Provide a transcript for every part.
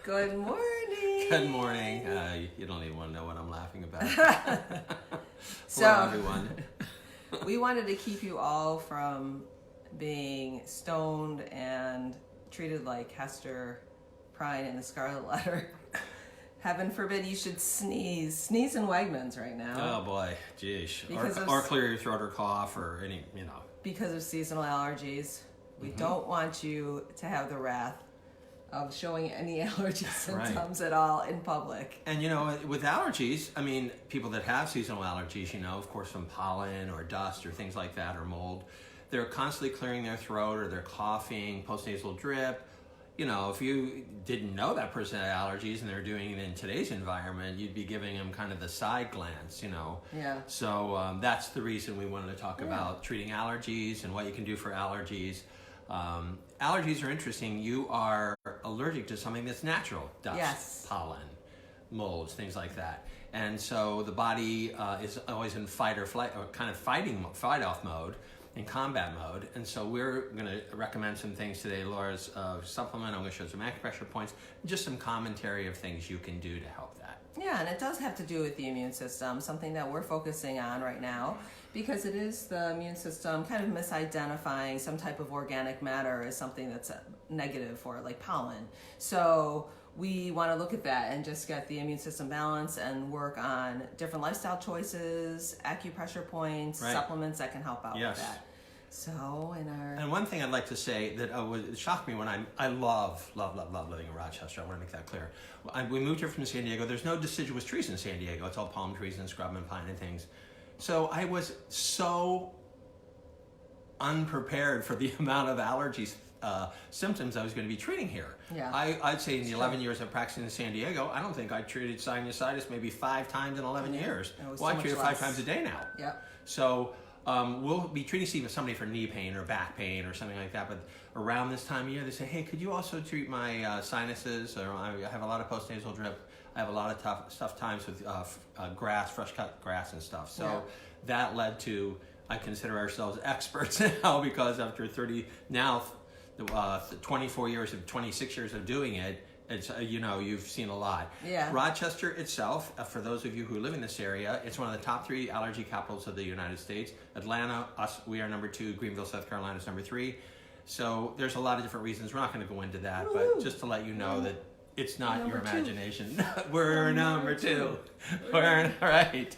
Good morning. Good morning. You don't even want to know what I'm laughing about. So, Hello, everyone. we wanted to keep you all from being stoned and treated like Hester Prynne in the Scarlett Letter. Heaven forbid you should sneeze. Sneeze in Wegmans right now. Oh boy, geez. Because Or clear your throat or cough or any, Because of seasonal allergies. We don't want you to have the wrath of showing any allergy symptoms at all in public. And with allergies, people that have seasonal allergies, of course from pollen or dust or things like that or mold, they're constantly clearing their throat or they're coughing, postnasal drip. If you didn't know that person had allergies and they're doing it in today's environment, you'd be giving them kind of the side glance, Yeah. So that's the reason we wanted to talk about treating allergies and what you can do for allergies. Allergies are interesting. You are allergic to something that's natural. Dust, pollen, molds, things like that. And so the body is always in fight or flight, or kind of fight-off mode, in combat mode. And so we're going to recommend some things today. Laura's supplement. I'm going to show some acupressure points, just some commentary of things you can do to help that. Yeah, and it does have to do with the immune system, something that we're focusing on right now, because it is the immune system kind of misidentifying some type of organic matter as something that's negative for like pollen. So we want to look at that and just get the immune system balance and work on different lifestyle choices, acupressure points, supplements that can help out with that. So and one thing I'd like to say that it shocked me when I love living in Rochester. I want to make that clear. We moved here from San Diego. There's no deciduous trees in San Diego. It's all palm trees and scrub and pine and things. So I was so unprepared for the amount of allergies symptoms I was going to be treating here. Yeah. I'd say in the 11 years of practicing in San Diego, I don't think I treated sinusitis maybe 5 times in 11 years. Well, I treat it 5 times a day now. Yep. So we'll be treating somebody for knee pain or back pain or something like that. But around this time of year, they say, hey, could you also treat my sinuses? Or I have a lot of postnasal drip. I have a lot of tough times with grass, fresh cut grass and stuff. So that led to, I consider ourselves experts now, because after 26 years of doing it, it's you've seen a lot. Yeah. Rochester itself, for those of you who live in this area, it's one of the top 3 allergy capitals of the United States. Atlanta, we are number 2. Greenville, South Carolina is number 3. So there's a lot of different reasons. We're not going to go into that, but just to let you know that it's not your imagination. We're number 2. We're right.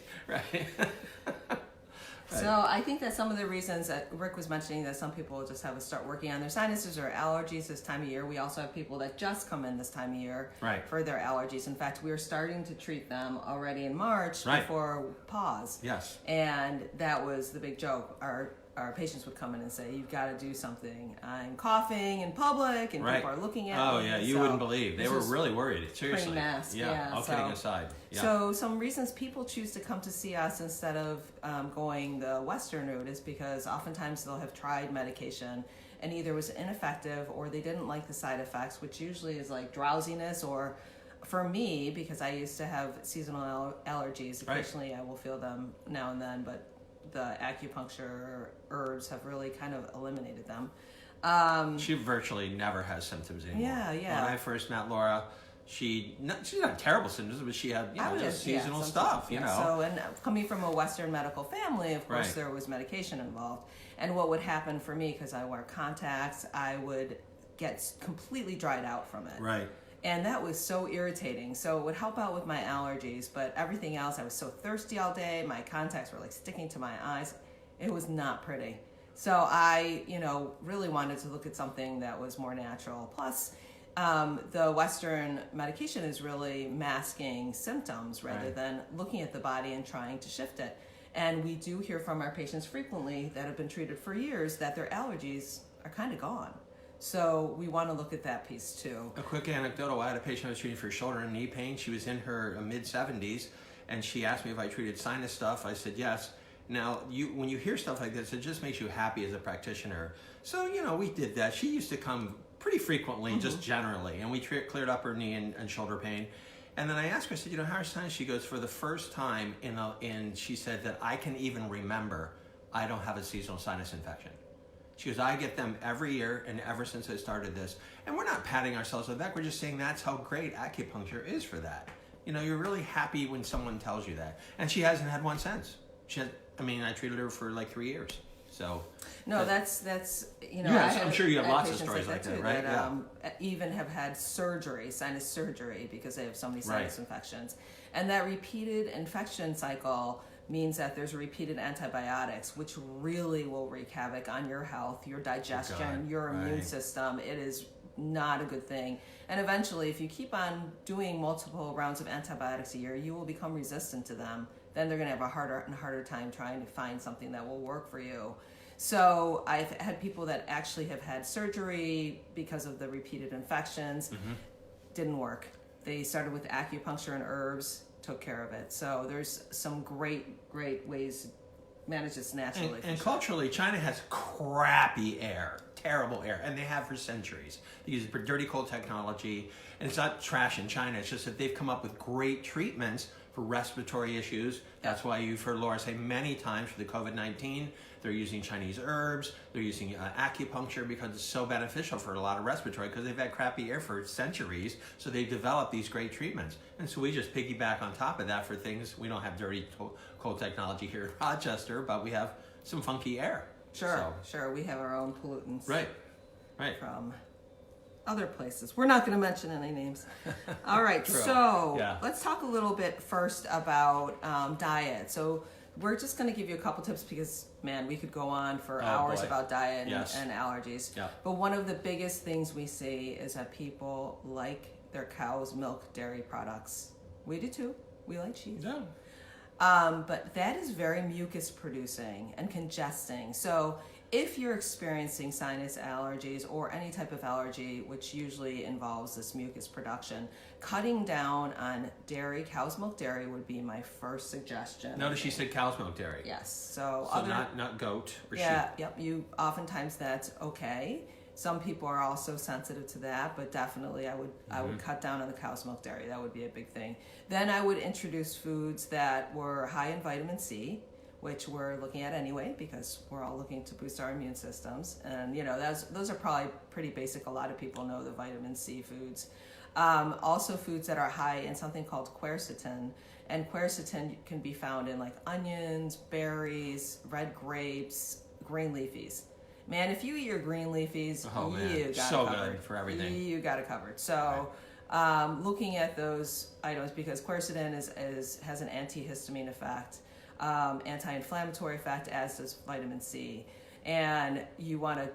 So I think that some of the reasons that Rick was mentioning, that some people just have to start working on their sinuses or allergies this time of year. We also have people that just come in this time of year for their allergies. In fact, we are starting to treat them already in March before pause. Yes. And that was the big joke. Our patients would come in and say, you've got to do something. I'm coughing in public and people are looking at me. Oh, yeah, you wouldn't believe. They were really worried, seriously. Mask, all kidding aside. Yeah. So some reasons people choose to come to see us instead of going the Western route is because oftentimes they'll have tried medication and either was ineffective or they didn't like the side effects, which usually is like drowsiness, or for me, because I used to have seasonal allergies, occasionally I will feel them now and then, but the acupuncture herbs have really kind of eliminated them. She virtually never has symptoms anymore. Yeah. When I first met Laura, she didn't have terrible symptoms, but she had just seasonal stuff. So, and coming from a Western medical family, of course, there was medication involved. And what would happen for me, because I wear contacts, I would get completely dried out from it. Right. And that was so irritating. So it would help out with my allergies, but everything else, I was so thirsty all day. My contacts were like sticking to my eyes. It was not pretty. So I, really wanted to look at something that was more natural. Plus, the Western medication is really masking symptoms rather than looking at the body and trying to shift it. And we do hear from our patients frequently that have been treated for years that their allergies are kind of gone. So we want to look at that piece too. A quick anecdotal, I had a patient I was treating for shoulder and knee pain. She was in her mid-70s, and she asked me if I treated sinus stuff. I said yes. Now, when you hear stuff like this, it just makes you happy as a practitioner. So, we did that. She used to come pretty frequently, just generally, and we cleared up her knee and shoulder pain. And then I asked her, I said, how's sinus? She goes, for the first time, she said that I can even remember I don't have a seasonal sinus infection. She goes, I get them every year and ever since I started this. And we're not patting ourselves on the back. We're just saying that's how great acupuncture is for that. You know, you're really happy when someone tells you that. And she hasn't had one since. I treated her for like 3 years. So no, that's you know. Yes, I'm sure you have lots of stories like that, too, right? Even have had surgery, sinus surgery, because they have so many sinus infections, and that repeated infection cycle means that there's repeated antibiotics, which really will wreak havoc on your health, your digestion, your immune system. It is not a good thing. And eventually, if you keep on doing multiple rounds of antibiotics a year, you will become resistant to them. Then they're going to have a harder and harder time trying to find something that will work for you. So I've had people that actually have had surgery because of the repeated infections. Didn't work. They started with acupuncture and herbs, took care of it. So there's some great ways to manage this naturally. And culturally, China has crappy air, terrible air, and they have for centuries. They use dirty cold technology, and it's not trash in China. It's just that they've come up with great treatments for respiratory issues. That's why you've heard Laura say many times for the COVID-19, they're using Chinese herbs, they're using acupuncture because it's so beneficial for a lot of respiratory because they've had crappy air for centuries, so they've developed these great treatments. And so we just piggyback on top of that for things. We don't have dirty cold technology here in Rochester, but we have some funky air. Sure. We have our own pollutants. Right. From other places. We're not going to mention any names. All right, let's talk a little bit first about diet. So we're just going to give you a couple tips because, man, we could go on for hours about diet and allergies. Yeah. But one of the biggest things we see is that people like their cow's milk dairy products. We do too. We like cheese. Yeah. But that is very mucus producing and congesting. So if you're experiencing sinus allergies or any type of allergy, which usually involves this mucus production, cutting down on dairy, cow's milk dairy would be my first suggestion. Notice she said cow's milk dairy. Yes. So not goat or sheep. Yep. Oftentimes that's okay. Some people are also sensitive to that, but definitely I would cut down on the cow's milk dairy. That would be a big thing. Then I would introduce foods that were high in vitamin C, which we're looking at anyway because we're all looking to boost our immune systems. And, those are probably pretty basic. A lot of people know the vitamin C foods. Also foods that are high in something called quercetin. And quercetin can be found in like onions, berries, red grapes, green leafies. Man, if you eat your green leafies, you got it covered. Good for everything. You got it covered. So looking at those items, because quercetin has an antihistamine effect, anti-inflammatory effect, as does vitamin C. And you want to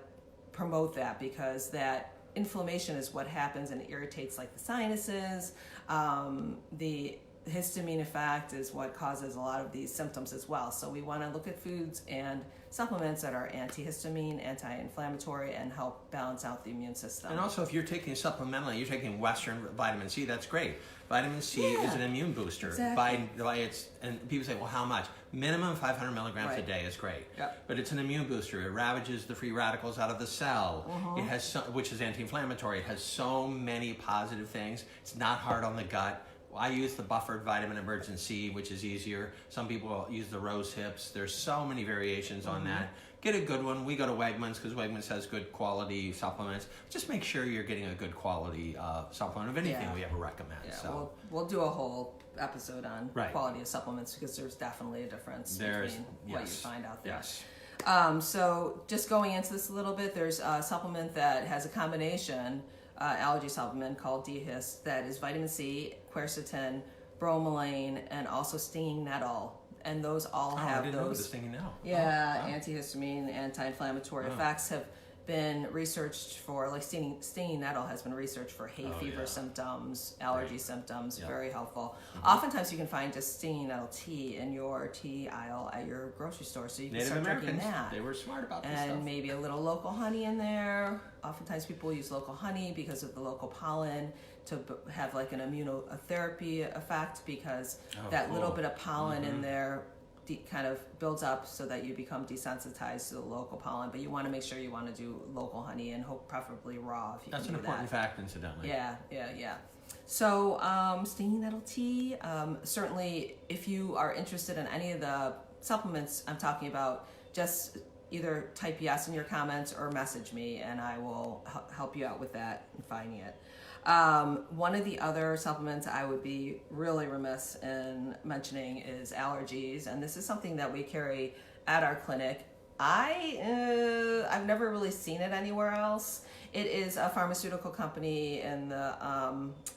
promote that because that inflammation is what happens and it irritates like the sinuses. The histamine effect is what causes a lot of these symptoms as well. So we want to look at foods and supplements that are antihistamine, anti-inflammatory, and help balance out the immune system. And also, if you're taking supplementally, you're taking Western vitamin C, that's great. Vitamin C is an immune booster. Exactly. And people say, well, how much? Minimum 500 milligrams a day is great. Yep. But it's an immune booster. It ravages the free radicals out of the cell. It has which is anti-inflammatory. It has so many positive things. It's not hard on the gut. I use the buffered vitamin emergency, which is easier. Some people use the rose hips. There's so many variations on that. Get a good one. We go to Wegmans because Wegmans has good quality supplements. Just make sure you're getting a good quality supplement of anything we ever recommend. Yeah, so we'll do a whole episode on quality of supplements because there's definitely a difference between what you find out there. Yes. So just going into this a little bit, there's a supplement that has a combination allergy supplement called DHIS that is vitamin C, quercetin, bromelain, and also stinging nettle. And those all have I didn't know the stinging nettle. Yeah, antihistamine, anti-inflammatory effects have been researched for, like stinging nettle has been researched for hay fever symptoms, allergy symptoms, very helpful. Oftentimes you can find just stinging nettle tea in your tea aisle at your grocery store, so you can start drinking that. They were smart about this and stuff. Maybe a little local honey in there. Oftentimes people use local honey because of the local pollen to have like an immunotherapy effect because little bit of pollen in there kind of builds up so that you become desensitized to the local pollen, but you want to make sure you want to do local honey and preferably raw if you That's can do that. That's an important fact, incidentally. Yeah. So stinging nettle tea, certainly if you are interested in any of the supplements I'm talking about, just either type yes in your comments or message me, and I will help you out with that and finding it. One of the other supplements I would be really remiss in mentioning is Allergies, and this is something that we carry at our clinic. I've never really seen it anywhere else. It is a pharmaceutical company in the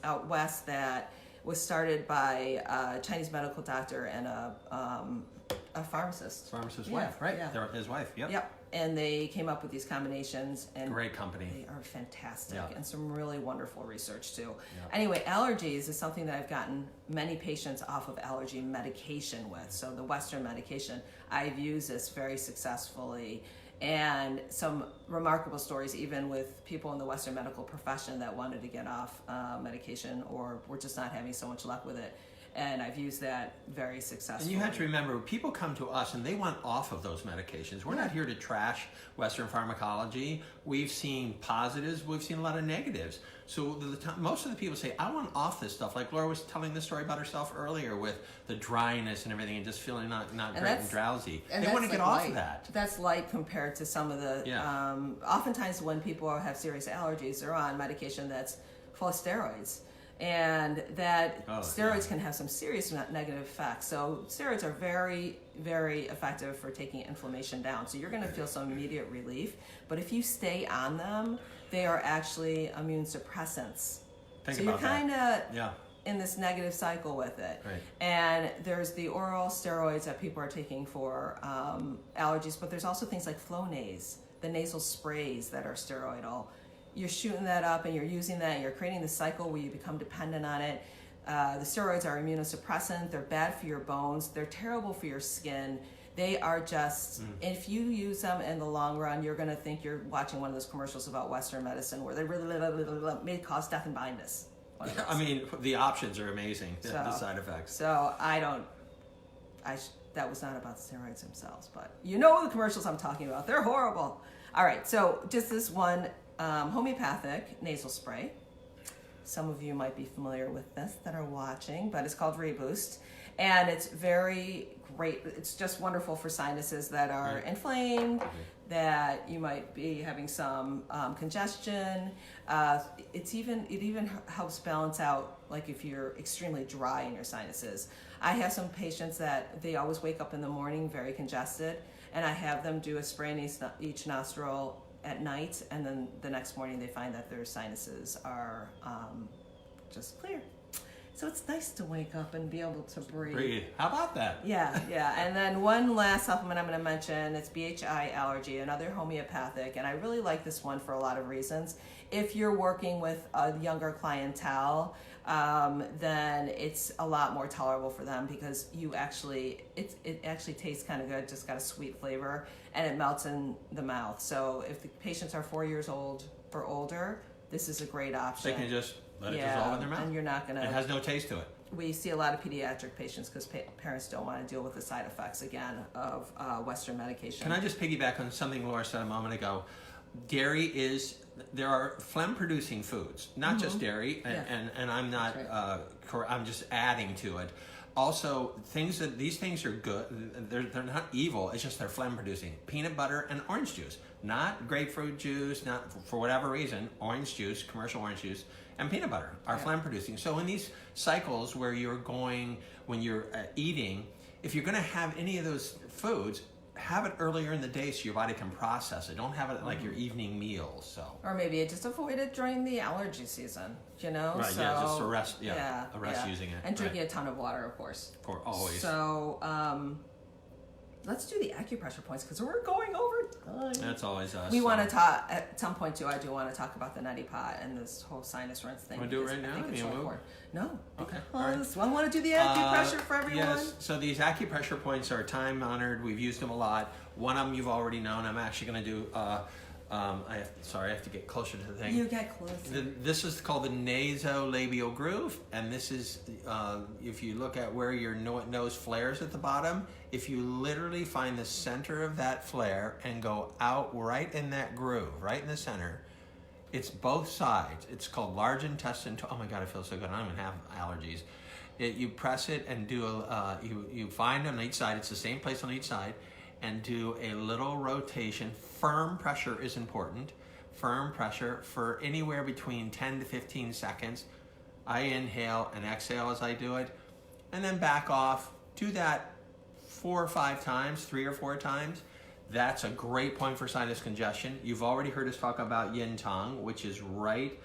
out west that was started by a Chinese medical doctor and a pharmacist. Pharmacist's wife, right? Yeah. His wife, yep. Yep. And they came up with these combinations, and great company. They are fantastic, yeah. and some really wonderful research too. Yeah. Anyway, Allergies is something that I've gotten many patients off of allergy medication with. So the Western medication, I've used this very successfully, and some remarkable stories even with people in the Western medical profession that wanted to get off medication or were just not having so much luck with it. And I've used that very successfully. And you have to remember, people come to us and they want off of those medications. We're not here to trash Western pharmacology. We've seen positives, we've seen a lot of negatives. So most of the people say, I want off this stuff. Like Laura was telling this story about herself earlier with the dryness and everything and just feeling not great and drowsy. They want to get off of that. That's light compared to some of the, oftentimes when people have serious allergies, they're on medication that's full of steroids. And that steroids can have some serious negative effects. So steroids are very, very effective for taking inflammation down. So you're going to feel some immediate relief. But if you stay on them, they are actually immune suppressants. So you're kind of in this negative cycle with it. Right. And there's the oral steroids that people are taking for allergies, but there's also things like Flonase, the nasal sprays that are steroidal. You're shooting that up and you're using that and you're creating the cycle where you become dependent on it. The steroids are immunosuppressant. They're bad for your bones. They're terrible for your skin. They are just, if you use them in the long run, you're going to think you're watching one of those commercials about Western medicine where they really may cause death and blindness. I mean, the options are amazing, the side effects. So that was not about steroids themselves, but you know the commercials I'm talking about. They're horrible. All right, so just this one homeopathic nasal spray. Some of you might be familiar with this that are watching, but it's called Reboost, and it's very great. It's just wonderful for sinuses that are inflamed, that you might be having some congestion. It even helps balance out, like if you're extremely dry in your sinuses. I have some patients that they always wake up in the morning very congested, and I have them do a spray in each nostril at night, and then the next morning they find that their sinuses are just clear. So it's nice to wake up and be able to breathe. How about that? Yeah. And then one last supplement I'm going to mention, it's BHI Allergy, another homeopathic, and I really like this one for a lot of reasons. If you're working with a younger clientele, then it's a lot more tolerable for them because it actually tastes kind of good, just got a sweet flavor, and it melts in the mouth. So if the patients are 4 years old or older, this is a great option. They can just let it dissolve in their mouth. And you're not going to... It has no taste to it. We see a lot of pediatric patients because parents don't want to deal with the side effects, again, of Western medication. Can I just piggyback on something Laura said a moment ago? There are phlegm-producing foods, not just dairy, and I'm not, I'm just adding to it. Also, these things are good. They're not evil. It's just they're phlegm-producing. Peanut butter and orange juice, not grapefruit juice, not for whatever reason. Orange juice, commercial orange juice, and peanut butter are phlegm-producing. So in these cycles where when you're eating, if you're going to have any of those foods, have it earlier in the day so your body can process it. Don't have it like your evening meal. So. Or maybe just avoid it during the allergy season. Right? So, just arrest using it. And drinking a ton of water, of course. Always. So let's do the acupressure points because we're going over time. That's always us. We want to talk at some point too. I do want to talk about the neti pot and this whole sinus rinse thing. Want to do it right now? No. Okay. I want to do the acupressure for everyone. Yes. So these acupressure points are time honored. We've used them a lot. One of them you've already known. I'm actually going to do. I have to get closer to the thing. You get closer. This is called the nasolabial groove, and this is if you look at where your nose flares at the bottom. If you literally find the center of that flare and go out right in that groove, right in the center, it's both sides. It's called large intestine. Oh my God, I feel so good. I don't even have allergies. You press it and do you find on each side. It's the same place on each side. and do a little rotation. Firm pressure is important. Firm pressure for anywhere between 10 to 15 seconds. I inhale and exhale as I do it, and then back off. Do that 4 or 5 times, 3 or 4 times. That's a great point for sinus congestion. You've already heard us talk about yin tong, which is right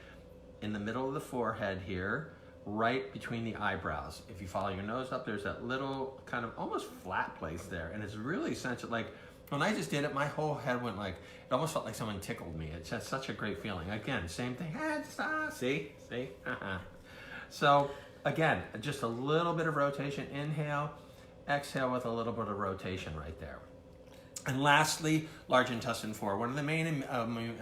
in the middle of the forehead here, right between the eyebrows. If you follow your nose up, there's that little kind of almost flat place there, and it's really sensitive. Like when I just did it, my whole head went like, it almost felt like someone tickled me. It's just such a great feeling. Again, same thing. See? So again, just a little bit of rotation. Inhale, exhale with a little bit of rotation right there. And lastly, large intestine 4. One of the main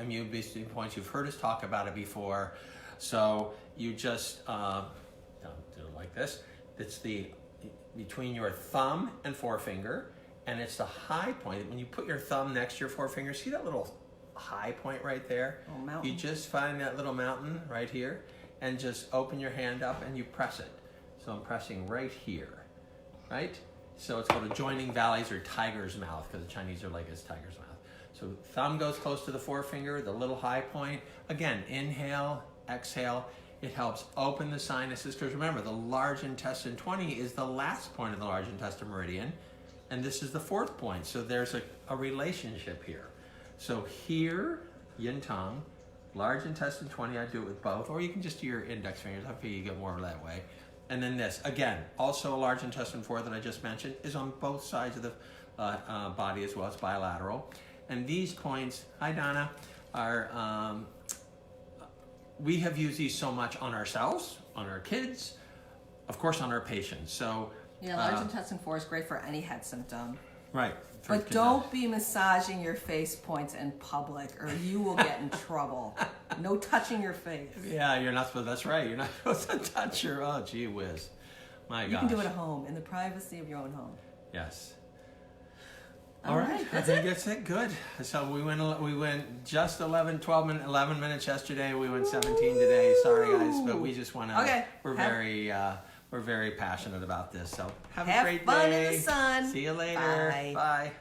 immune boosting points, you've heard us talk about it before. So you just do it like this. It's between your thumb and forefinger, and it's the high point. When you put your thumb next to your forefinger, see that little high point right there? Oh, mountain. You just find that little mountain right here, and just open your hand up and you press it. So I'm pressing right here, right? So it's called adjoining valleys or tiger's mouth, because the Chinese are like it's tiger's mouth. So thumb goes close to the forefinger, the little high point. Again, inhale, exhale. It helps open the sinuses, because remember, the large intestine 20 is the last point of the large intestine meridian, and this is the 4th point. So there's a relationship here. So here, yin tong, large intestine 20, I do it with both, or you can just do your index fingers. I feel you get more that way. And then this, again, also a large intestine 4 that I just mentioned, is on both sides of the body as well. It's bilateral. And these points, hi Donna, are, we have used these so much on ourselves, on our kids, of course on our patients. So yeah, large intestine 4 is great for any head symptom. Right. But don't be massaging your face points in public, or you will get in trouble. No touching your face. Yeah, you're not supposed. That's right. You're not supposed to touch your. Oh, gee whiz, my gosh. You can do it at home, in the privacy of your own home. Yes. All right. I think that's it. Good. So we went just 11 minutes yesterday. We went 17 today. Sorry guys, but we just want to. Okay. We're very passionate about this. So have a Have great fun day. in the sun. See you later. Bye. Bye.